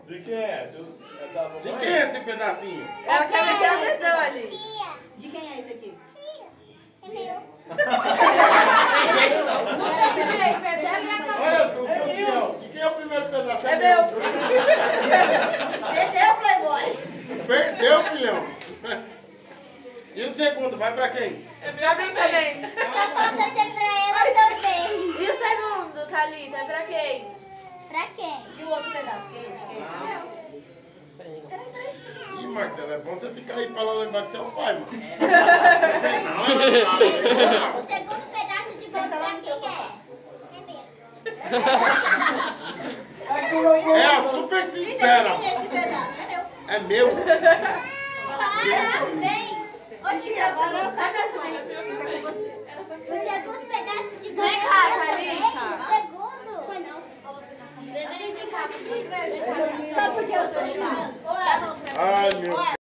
De quem é? De quem é esse pedacinho? É aquela que ela deu ali. De quem é esse aqui? É meu. Olha, o seu Ciel, de quem é o primeiro pedaço? É meu. Perdeu, Playboy. Perdeu, filhão. E o segundo, vai pra quem? Pra mim também. Só falta ser pra ela também. E o segundo, Thalita, é pra quem? Pra quem? E o outro pedaço? Quem? Ih, Marcelo, é bom você ficar aí pra ela lembrar que você é o pai, mano. O segundo pedaço de bolo pra quem é? É meu. É a super sincera. Quem é esse pedaço? É meu. É meu. Parabéns. Ô tia, agora faz a sua. Isso é com você. O segundo pedaço de bolo. Vem cá, Thalita. O segundo? Foi não. Deveria ficar. Sabe por que eu tô chamando? Ai, meu